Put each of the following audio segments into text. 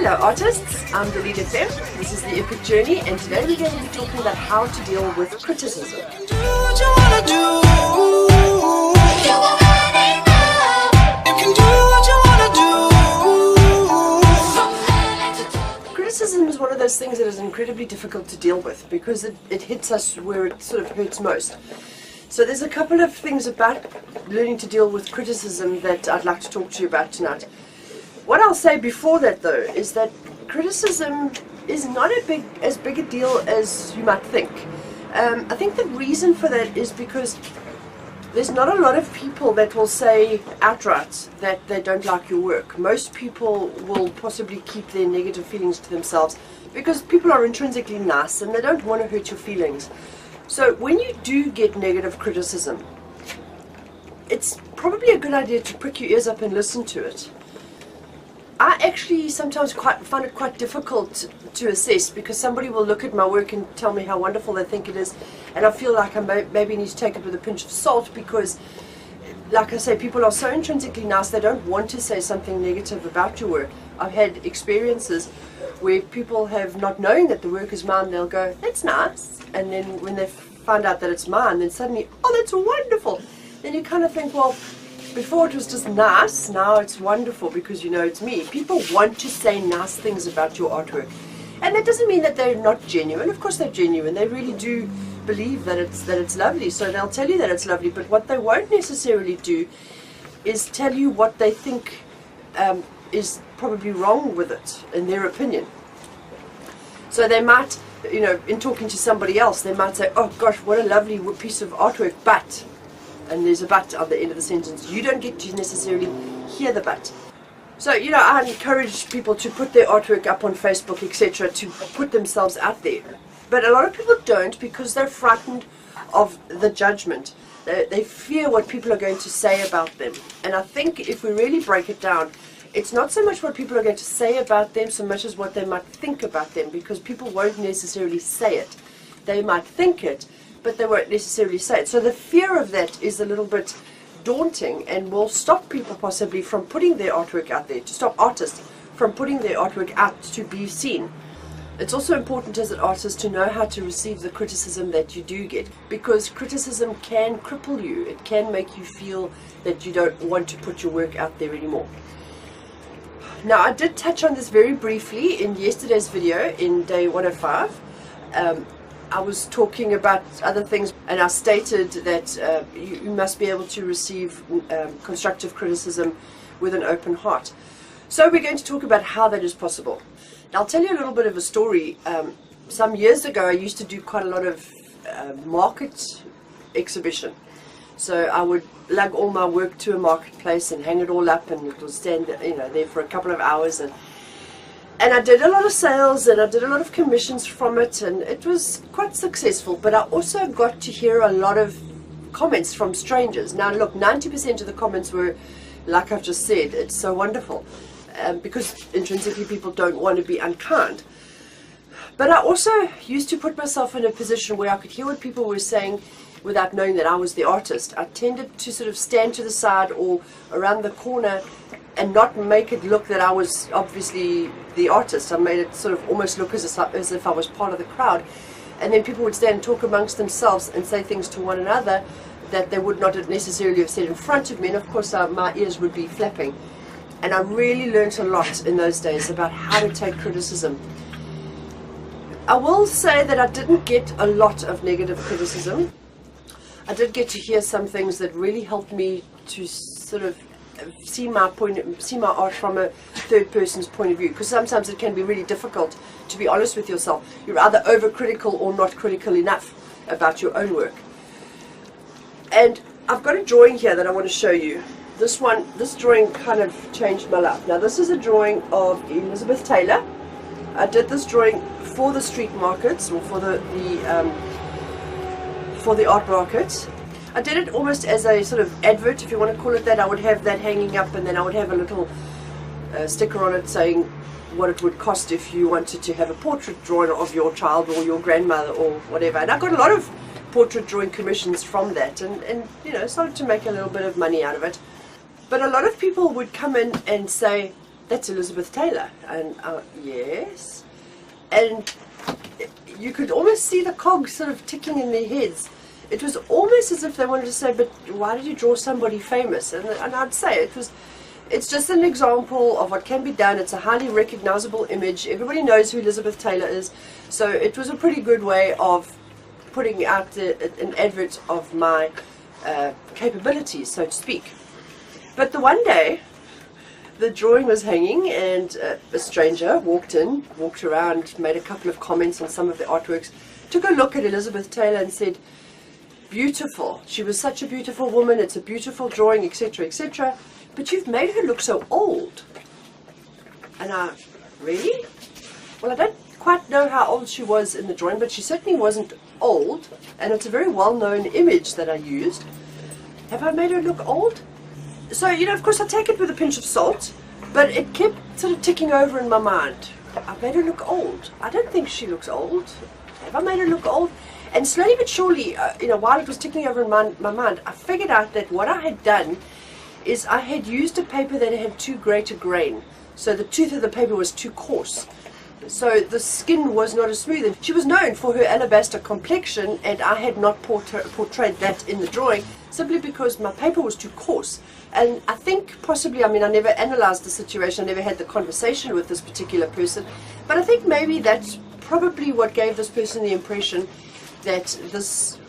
Hello artists, I'm DaleneFM. This is The Epic Journey, and today we're going to be talking about how to deal with criticism. Criticism is one of those things that is incredibly difficult to deal with because it hits us where it sort of hurts most. So there's a couple of things about learning to deal with criticism that I'd like to talk to you about tonight. What I'll say before that though is that criticism is not as big a deal as you might think. I think the reason for that is because there's not a lot of people that will say outright that they don't like your work. Most people will possibly keep their negative feelings to themselves because people are intrinsically nice and they don't want to hurt your feelings. So when you do get negative criticism, it's probably a good idea to prick your ears up and listen to it. I actually sometimes find it quite difficult to assess because somebody will look at my work and tell me how wonderful they think it is, and I feel like I maybe need to take it with a pinch of salt because, like I say, people are so intrinsically nice they don't want to say something negative about your work. I've had experiences where people have, not knowing that the work is mine, they'll go, "That's nice," and then when they find out that it's mine, then suddenly, "Oh, that's wonderful." Then you kind of think, well, before it was just nice, now it's wonderful because you know it's me. People want to say nice things about your artwork, and that doesn't mean that they're not genuine. Of course they're genuine. They really do believe that it's lovely, so they'll tell you that it's lovely. But what they won't necessarily do is tell you what they think is probably wrong with it, in their opinion. So they might, you know, in talking to somebody else, they might say, "Oh gosh, what a lovely piece of artwork, but," and there's a but at the end of the sentence. You don't get to necessarily hear the but. So, you know, I encourage people to put their artwork up on Facebook, etc., to put themselves out there. But a lot of people don't because they're frightened of the judgment. They fear what people are going to say about them. And I think if we really break it down, it's not so much what people are going to say about them so much as what they might think about them, because people won't necessarily say it. They might think it, but they won't necessarily say it. So the fear of that is a little bit daunting and will stop people possibly from putting their artwork out there, to stop artists from putting their artwork out to be seen. It's also important as an artist to know how to receive the criticism that you do get, because criticism can cripple you. It can make you feel that you don't want to put your work out there anymore. Now, I did touch on this very briefly in yesterday's video in day 105. I was talking about other things, and I stated that you must be able to receive constructive criticism with an open heart. So we're going to talk about how that is possible. Now, I'll tell you a little bit of a story. Some years ago, I used to do quite a lot of market exhibition. So I would lug all my work to a marketplace and hang it all up, and it would stand, you know, there for a couple of hours. And I did a lot of sales and I did a lot of commissions from it, and it was quite successful. But I also got to hear a lot of comments from strangers. Now look, 90% of the comments were, like I've just said, it's so wonderful, because intrinsically people don't want to be unkind. But I also used to put myself in a position where I could hear what people were saying without knowing that I was the artist. I tended to sort of stand to the side or around the corner and not make it look that I was obviously the artist. I made it sort of almost look as if I was part of the crowd. And then people would stand and talk amongst themselves and say things to one another that they would not necessarily have said in front of me. And of course my ears would be flapping. And I really learned a lot in those days about how to take criticism. I will say that I didn't get a lot of negative criticism. I did get to hear some things that really helped me to sort of see my art from a third person's point of view, because sometimes it can be really difficult to be honest with yourself. You're either overcritical or not critical enough about your own work. And I've got a drawing here that I want to show you. This drawing kind of changed my life. Now this is a drawing of Elizabeth Taylor. I did this drawing for the street markets, or for the art market. I did it almost as a sort of advert, if you want to call it that. I would have that hanging up, and then I would have a little sticker on it saying what it would cost if you wanted to have a portrait drawn of your child or your grandmother or whatever. And I got a lot of portrait drawing commissions from that, and you know, started to make a little bit of money out of it. But a lot of people would come in and say, that's Elizabeth Taylor. And yes. And you could almost see the cogs sort of ticking in their heads. It was almost as if they wanted to say, but why did you draw somebody famous? And I'd say it's just an example of what can be done. It's a highly recognizable image. Everybody knows who Elizabeth Taylor is. So it was a pretty good way of putting out an advert of my capabilities, so to speak. But the one day, the drawing was hanging, and a stranger walked around, made a couple of comments on some of the artworks, took a look at Elizabeth Taylor and said, beautiful. She was such a beautiful woman. It's a beautiful drawing, etc., etc. But you've made her look so old. And really? Well, I don't quite know how old she was in the drawing, but she certainly wasn't old. And it's a very well-known image that I used. Have I made her look old? So, of course, I take it with a pinch of salt, but it kept sort of ticking over in my mind. I've made her look old. I don't think she looks old. Have I made her look old? And slowly but surely, while it was ticking over in my mind, I figured out that what I had done is I had used a paper that had too great a grain. So the tooth of the paper was too coarse. So the skin was not as smooth. And she was known for her alabaster complexion, and I had not portrayed that in the drawing simply because my paper was too coarse. And I think possibly, I never analyzed the situation, I never had the conversation with this particular person, but I think maybe that's probably what gave this person the impression that this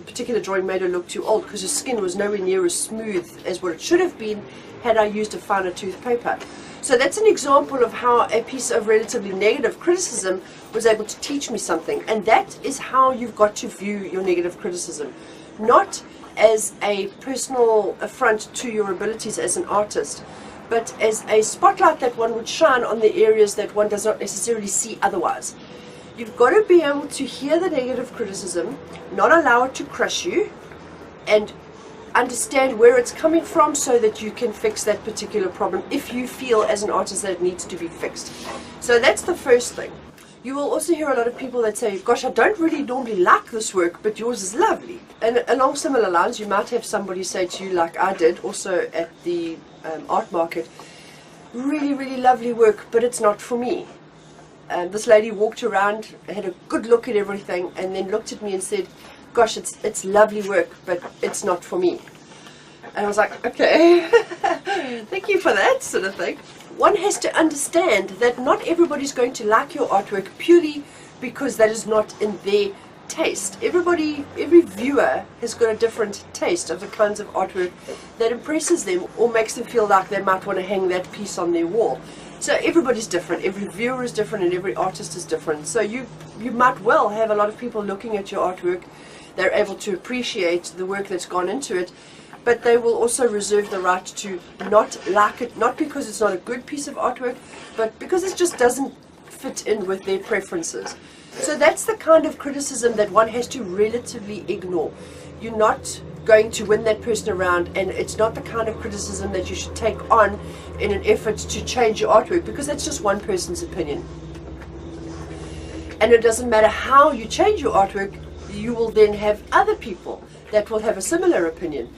particular drawing made her look too old, because her skin was nowhere near as smooth as what it should have been had I used a finer tooth paper. So that's an example of how a piece of relatively negative criticism was able to teach me something. And that is how you've got to view your negative criticism. Not as a personal affront to your abilities as an artist, but as a spotlight that one would shine on the areas that one does not necessarily see otherwise. You've got to be able to hear the negative criticism, not allow it to crush you, and understand where it's coming from so that you can fix that particular problem if you feel as an artist that it needs to be fixed. So that's the first thing. You will also hear a lot of people that say, gosh, I don't really normally like this work, but yours is lovely. And along similar lines, you might have somebody say to you, like I did also at the art market, really, really lovely work, but it's not for me. And this lady walked around, had a good look at everything, and then looked at me and said, gosh, it's lovely work, but it's not for me. And I was like, okay, thank you for that sort of thing. One has to understand that not everybody's going to like your artwork purely because that is not in their taste. Every viewer has got a different taste of the kinds of artwork that impresses them or makes them feel like they might want to hang that piece on their wall. So everybody's different, every viewer is different, and every artist is different. So you might well have a lot of people looking at your artwork. They're able to appreciate the work that's gone into it, but they will also reserve the right to not like it, not because it's not a good piece of artwork, but because it just doesn't fit in with their preferences. So that's the kind of criticism that one has to relatively ignore. You're not going to win that person around, and it's not the kind of criticism that you should take on in an effort to change your artwork, because that's just one person's opinion. And it doesn't matter how you change your artwork, you will then have other people that will have a similar opinion.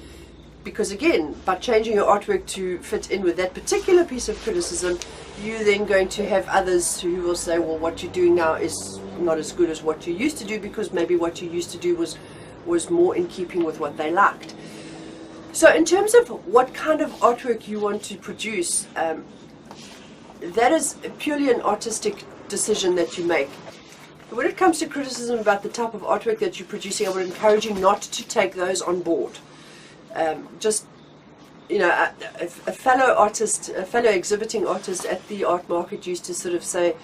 Because again, by changing your artwork to fit in with that particular piece of criticism, you're then going to have others who will say, well, what you're doing now is not as good as what you used to do, because maybe what you used to do was more in keeping with what they liked. So in terms of what kind of artwork you want to produce, that is purely an artistic decision that you make. When it comes to criticism about the type of artwork that you're producing, I would encourage you not to take those on board. A fellow artist, a fellow exhibiting artist at the art market used to sort of say,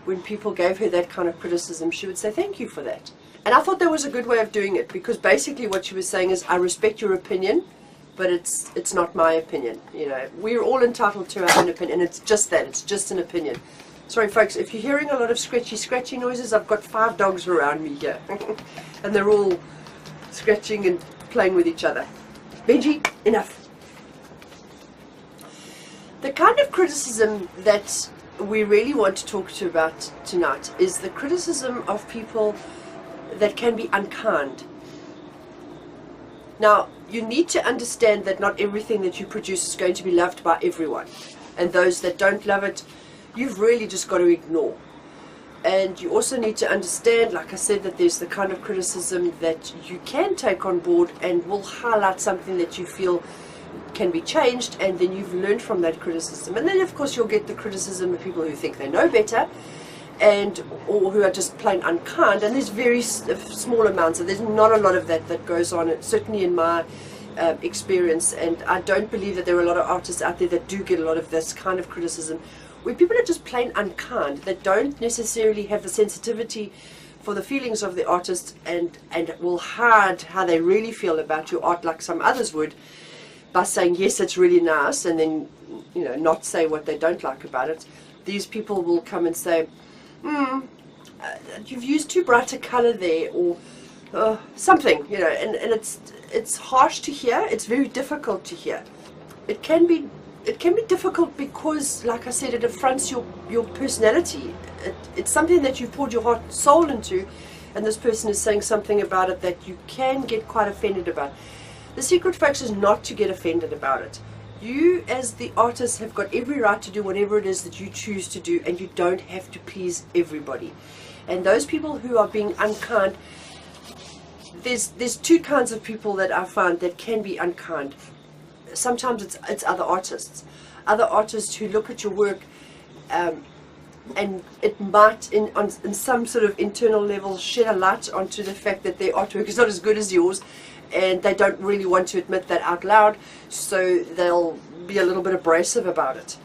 when people gave her that kind of criticism, she would say, thank you for that. And I thought that was a good way of doing it, because basically what she was saying is, I respect your opinion, but it's not my opinion. We're all entitled to our own opinion, and it's just that, it's just an opinion. Sorry folks, if you're hearing a lot of scratchy noises, I've got 5 dogs around me here, and they're all scratching and playing with each other. Benji, enough. The kind of criticism that we really want to talk to you about tonight is the criticism of people that can be unkind. Now, you need to understand that not everything that you produce is going to be loved by everyone. and those that don't love it, you've really just got to ignore. And you also need to understand, like I said, that there's the kind of criticism that you can take on board and will highlight something that you feel can be changed, and then you've learned from that criticism. And then of course you'll get the criticism of people who think they know better, or who are just plain unkind, and there's very small amounts, so there's not a lot of that goes on, certainly in my experience. And I don't believe that there are a lot of artists out there that do get a lot of this kind of criticism, where people are just plain unkind, that don't necessarily have the sensitivity for the feelings of the artist, and will hide how they really feel about your art like some others would, by saying yes, it's really nice, and then not say what they don't like about it. These people will come and say, you've used too bright a color there, or something, and it's harsh to hear. It's very difficult to hear. It can be difficult because, like I said, it affronts your personality. It's something that you've poured your heart and soul into, and this person is saying something about it that you can get quite offended about. The secret, folks, is not to get offended about it. You, as the artist, have got every right to do whatever it is that you choose to do, and you don't have to please everybody. And those people who are being unkind, there's two kinds of people that I find that can be unkind. Sometimes it's other artists who look at your work, and it might, in some sort of internal level, shed a light onto the fact that their artwork is not as good as yours, and they don't really want to admit that out loud, so they'll be a little bit abrasive about it.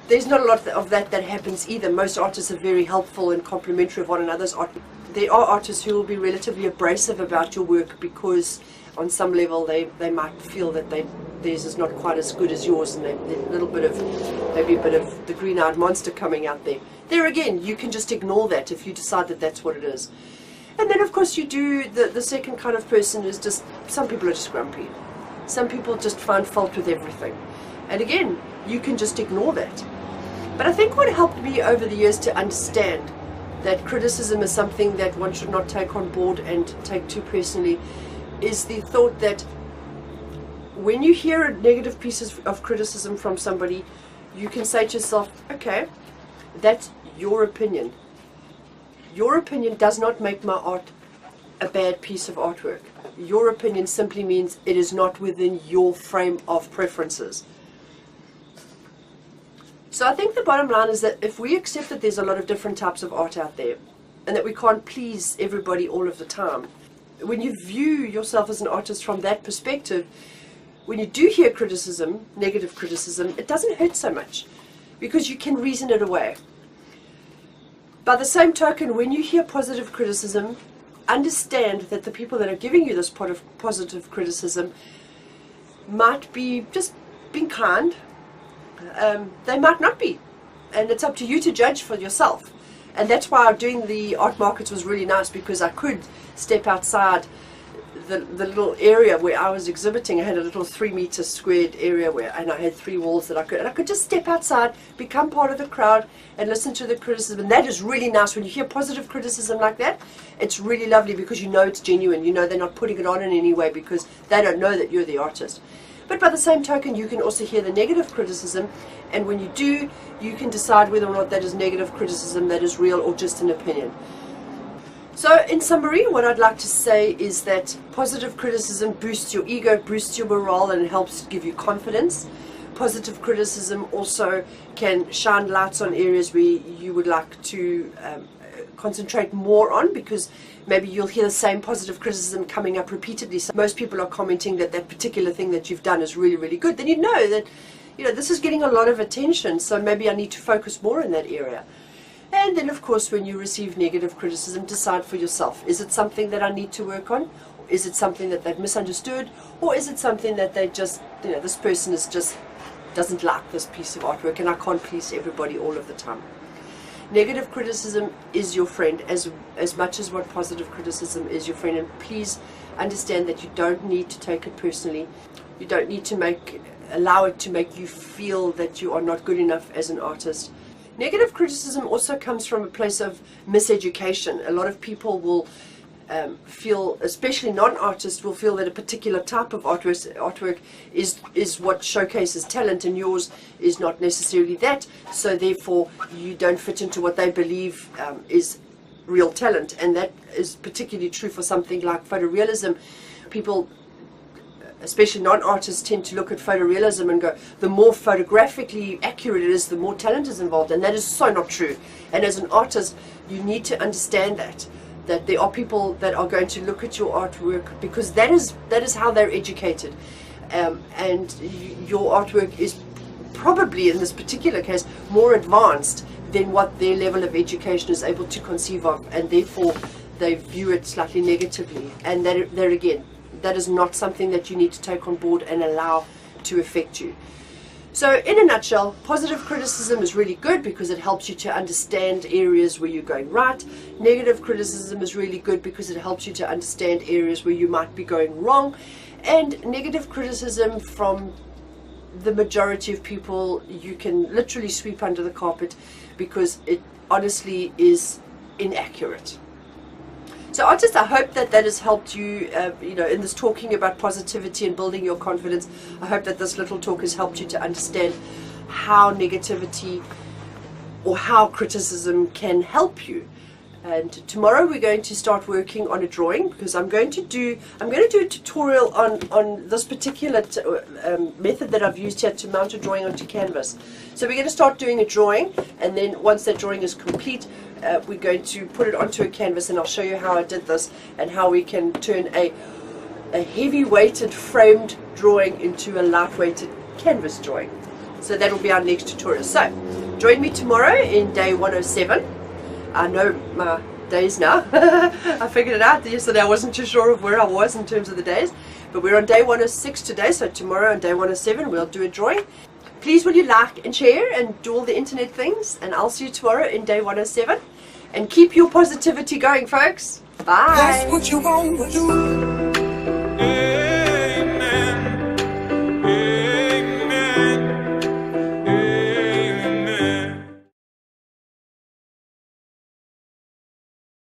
There's not a lot of that happens either. Most artists are very helpful and complimentary of one another's art. There are artists who will be relatively abrasive about your work because on some level they might feel that theirs is not quite as good as yours, and maybe a bit of the green-eyed monster coming out there. There again, you can just ignore that if you decide that that's what it is. And then of course you do, the second kind of person is just, some people are just grumpy. Some people just find fault with everything. And again, you can just ignore that. But I think what helped me over the years to understand that criticism is something that one should not take on board and take too personally is the thought that when you hear a negative piece of criticism from somebody, you can say to yourself, okay, that's your opinion. Your opinion does not make my art a bad piece of artwork. Your opinion simply means it is not within your frame of preferences. So I think the bottom line is that if we accept that there's a lot of different types of art out there, and that we can't please everybody all of the time, when you view yourself as an artist from that perspective, when you do hear criticism, negative criticism, it doesn't hurt so much because you can reason it away. By the same token, when you hear positive criticism, understand that the people that are giving you this positive criticism might be just being kind. They might not be, and it's up to you to judge for yourself. And that's why doing the art markets was really nice, because I could step outside the little area where I was exhibiting. I had a little 3-meter squared area and I had 3 walls that I could just step outside, become part of the crowd, and listen to the criticism. And that is really nice. When you hear positive criticism like that, it's really lovely, because you know it's genuine. You know they're not putting it on in any way, because they don't know that you're the artist. But by the same token, you can also hear the negative criticism, and when you do, you can decide whether or not that is negative criticism that is real or just an opinion. So in summary, what I'd like to say is that positive criticism boosts your ego, boosts your morale, and it helps give you confidence. Positive criticism also can shine lights on areas where you would like to concentrate more on, because maybe you'll hear the same positive criticism coming up repeatedly. So most people are commenting that that particular thing that you've done is really, really good. Then you know that, this is getting a lot of attention, so maybe I need to focus more in that area. And then, of course, when you receive negative criticism, decide for yourself. Is it something that I need to work on? Is it something that they've misunderstood? Or is it something that they just, this person is just doesn't like this piece of artwork, and I can't please everybody all of the time? Negative criticism is your friend as much as what positive criticism is your friend. And please understand that you don't need to take it personally. You don't need to allow it to make you feel that you are not good enough as an artist. Negative criticism also comes from a place of miseducation. A lot of people will feel, especially non-artists, will feel that a particular type of artwork is what showcases talent, and yours is not necessarily that. So therefore, you don't fit into what they believe is real talent, and that is particularly true for something like photorealism. People, especially non-artists, tend to look at photorealism and go, the more photographically accurate it is, the more talent is involved, and that is so not true. And as an artist, you need to understand that there are people that are going to look at your artwork because that is how they're educated, and your artwork is probably, in this particular case, more advanced than what their level of education is able to conceive of, and therefore they view it slightly negatively. And there again, that is not something that you need to take on board and allow to affect you. So in a nutshell, positive criticism is really good because it helps you to understand areas where you're going right. Negative criticism is really good because it helps you to understand areas where you might be going wrong. And negative criticism from the majority of people, you can literally sweep under the carpet because it honestly is inaccurate. So artists, I hope that has helped you, in this talking about positivity and building your confidence. I hope that this little talk has helped you to understand how negativity or how criticism can help you. And tomorrow we're going to start working on a drawing, because I'm going to do a tutorial on this particular method that I've used here to mount a drawing onto canvas. So we're going to start doing a drawing, and then once that drawing is complete, we're going to put it onto a canvas, and I'll show you how I did this and how we can turn a heavy-weighted framed drawing into a light-weighted canvas drawing. So that will be our next tutorial. So join me tomorrow in day 107. I know my days now. I figured it out. Yesterday I wasn't too sure of where I was in terms of the days, but we're on day 106 today, so tomorrow on day 107 we'll do a drawing. Please will you like and share and do all the internet things, and I'll see you tomorrow in day 107. And keep your positivity going, folks. Bye. That's what you want to do.